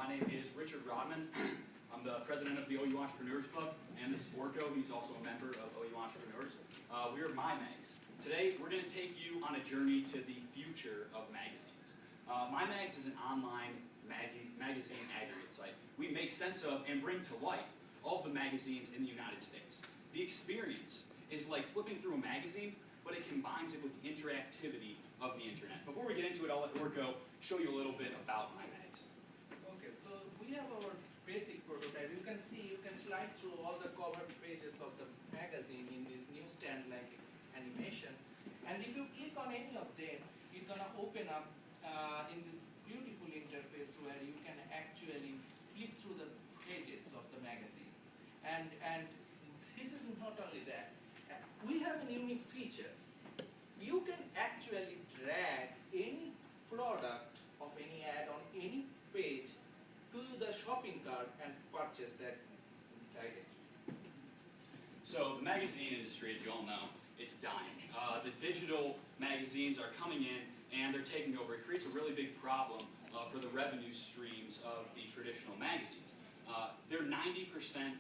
My name is Richard Rodman. I'm the president of the OU Entrepreneurs Club, and this is Orko. He's also a member of OU Entrepreneurs. We are Mymags. Today, we're going to take you on a journey to the future of magazines. Mymags is an online magazine aggregate site. We make sense of and bring to life all of the magazines in the United States. The experience is like flipping through a magazine, but it combines it with the interactivity of the internet. Before we get into it, I'll let Orko show you a little bit about Mymags. Okay, so we have our basic prototype. You can see, you can slide through all the cover pages of the magazine in this newsstand-like animation. And if you click on any of them, it's going to open up in this beautiful interface where you can actually flip through the pages of the magazine. And this is not only that. We have a unique feature. You can actually drag any product of any ad on any page to the shopping cart and purchase that directly. So the magazine industry, as you all know, it's dying. The digital magazines are coming in and they're taking over. It creates a really big problem for the revenue streams of the traditional magazines. They're 90%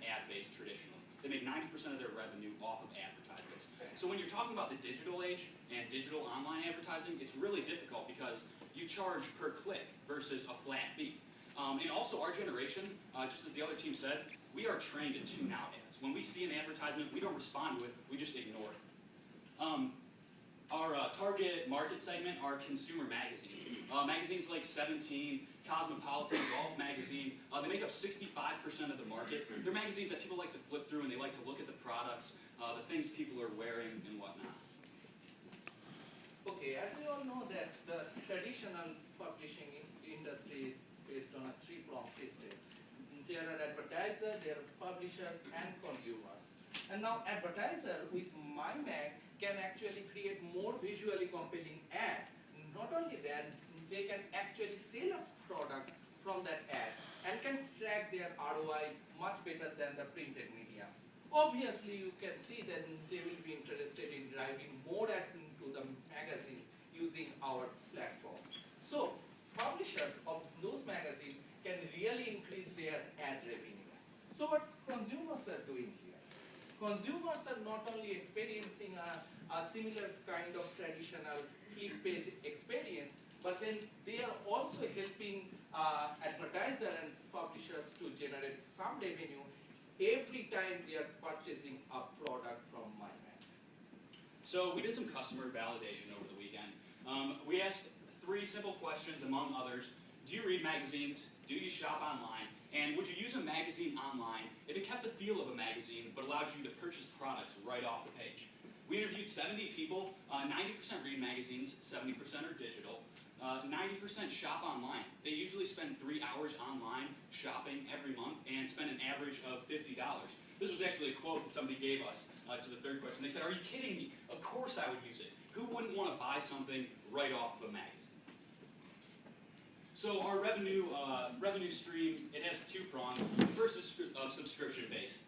ad-based traditionally. They make 90% of their revenue off of advertisements. So when you're talking about the digital age and digital online advertising, it's really difficult because you charge per click versus a flat fee. And also our generation, just as the other team said, we are trained to tune out ads. When we see an advertisement, we don't respond to it, we just ignore it. Our target market segment are consumer magazines. Magazines like 17, Cosmopolitan, Golf Magazine, they make up 65% of the market. They're magazines that people like to flip through and they like to look at the products, the things people are wearing and whatnot. Okay, as we all know that the traditional publishing industry is based on a three-pronged system. There are advertisers, there are publishers, and consumers. And now advertiser with Mymag can actually create more visually compelling ad. Not only that, they can actually sell a product from that ad and can track their ROI much better than the printed media. Obviously, you can see that they will be interested in driving more ad into the magazine using our platform. So, publishers of those magazines can really increase their ad revenue. So what consumers are doing here? Consumers are not only experiencing a similar kind of traditional flip page experience, but then they are also helping advertisers and publishers to generate some revenue every time they are purchasing a product from Mymags. So we did some customer validation over the weekend. We asked 3 simple questions, among others. Do you read magazines? Do you shop online? And would you use a magazine online if it kept the feel of a magazine but allowed you to purchase products right off the page? We interviewed 70 people. 90% read magazines, 70% are digital. 90% shop online. They usually spend 3 hours online shopping every month and spend an average of $50. This was actually a quote that somebody gave us to the third question. They said, "Are you kidding me? Of course I would use it. Who wouldn't want to buy something right off of a magazine?" So our revenue stream, it has 2 prongs. The first is subscription-based.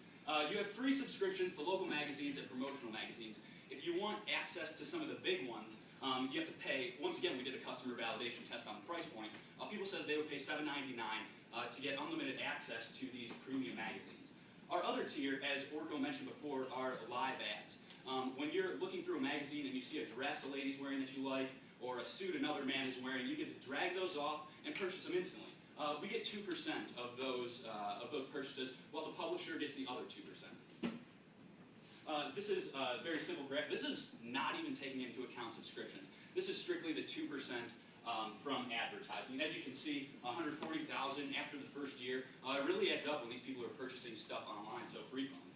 You have free subscriptions to local magazines and promotional magazines. If you want access to some of the big ones, you have to pay. Once again, we did a customer validation test on the price point. People said they would pay $7.99 to get unlimited access to these premium magazines. Our other tier, as Orko mentioned before, are live ads. When you're looking through a magazine and you see a dress a lady's wearing that you like, or a suit another man is wearing, you get to drag those off and purchase them instantly. We get 2% of those purchases, while the publisher gets the other 2%. This is a very simple graph. This is not even taking into account subscriptions. This is strictly the 2% from advertising. As you can see, 140,000 after the first year. It really adds up when these people are purchasing stuff online so frequently.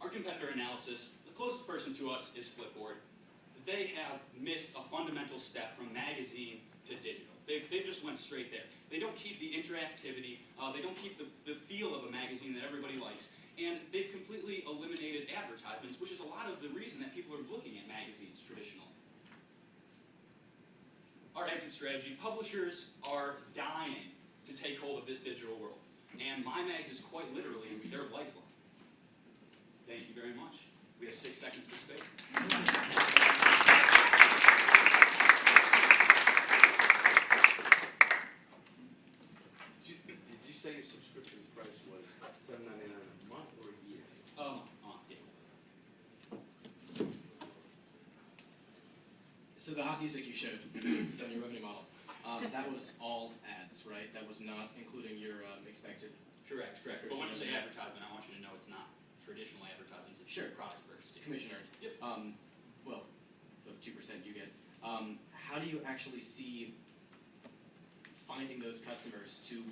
Our competitor analysis, the closest person to us is Flipboard. They have missed a fundamental step from magazine to digital. They just went straight there. They don't keep the interactivity, they don't keep the feel of a magazine that everybody likes, and they've completely eliminated advertisements, which is a lot of the reason that people are looking at magazines traditionally. Our exit strategy, publishers are dying to take hold of this digital world, and Mymags is quite literally their lifeline. Thank you very much. We have 6 seconds to spare. So the hockey stick you showed on your revenue model, that was all ads, right? That was not including your expected. Correct. But when you say advertisement, I want you to know it's not traditional advertisements. It's Sure. products purchased. Commission earned. Yep. Well, the 2% you get. How do you actually see finding those customers to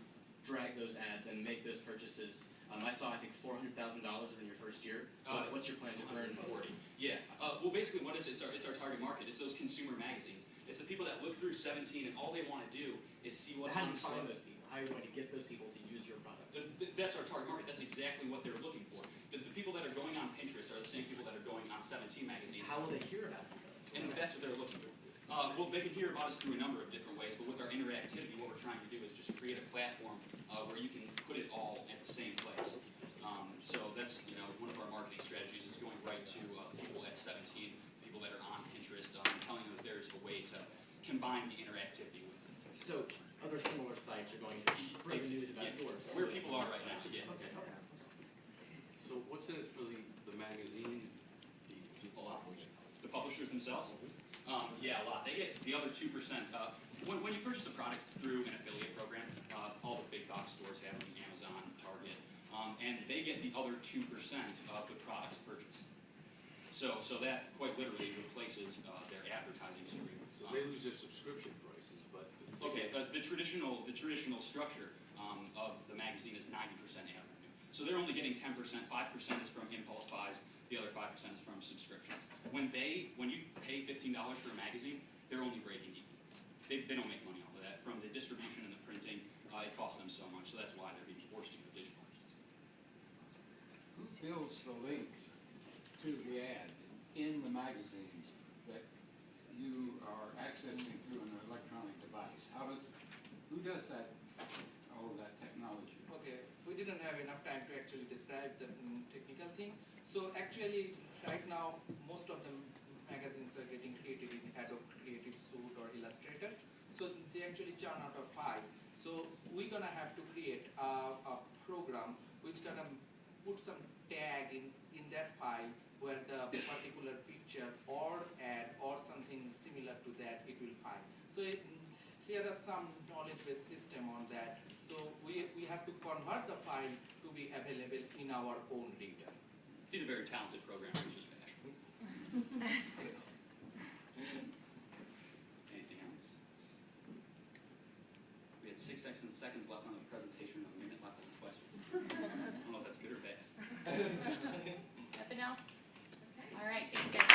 drag those ads and make those purchases? I saw, I think, $400,000 in your first year. What's your plan to earn? 140. Yeah. Well, basically, what is it? It's our target market. It's those consumer magazines. It's the people that look through 17 and all they want to do is see what's How on do the you find site. those people? How are you going to get those people to use your product? That's our target market. That's exactly what they're looking for. The people that are going on Pinterest are the same people that are going on 17 magazine. How will they hear about you? And that's what they're looking for. Well, they can hear about us through a number of different ways, but with our interactivity, what we're trying to do is just create a platform where you can put it all at the same place. So that's one of our marketing strategies is going right to people at 17, people that are on Pinterest, telling them that there's a way to combine the interactivity with it. So other similar sites are going to spread the news about yours. Where people are right now, yeah. Okay. So what's in it for the magazine? A lot. The publishers themselves? Yeah, a lot. They get the other 2%. When you purchase a product, it's through an affiliate program. All the big box stores have them, Amazon, Target, and they get the other 2% of the products purchased. So that quite literally replaces their advertising stream. So they lose their subscription prices, but Okay, the traditional structure of the magazine is 90% ad revenue. So they're only getting 10%. 5% is from impulse buys. The other 5% is from subscriptions. When you pay $15 for a magazine, they're only breaking even. They don't make money off of that. From the distribution and the printing, it costs them so much. So that's why they're being forced to go digital. Who builds the link to the ad in the magazines that you are accessing through an electronic device? Who does that, all of that technology? Okay, we didn't have enough time to actually describe the technical thing. So actually, right now, most of the magazines are getting created in Adobe Creative Suite or Illustrator. So they actually churn out a file. So we're gonna have to create a program which gonna put some tag in that file where the particular picture or ad or something similar to that it will find. So here are some knowledge-based system on that. So we have to convert the file to be available in our own reader. He's a very talented programmer. He's just bashful. Anything else? We had 6 seconds left on the presentation and a minute left on the question. I don't know if that's good or bad. Nothing else? All right, thanks, guys.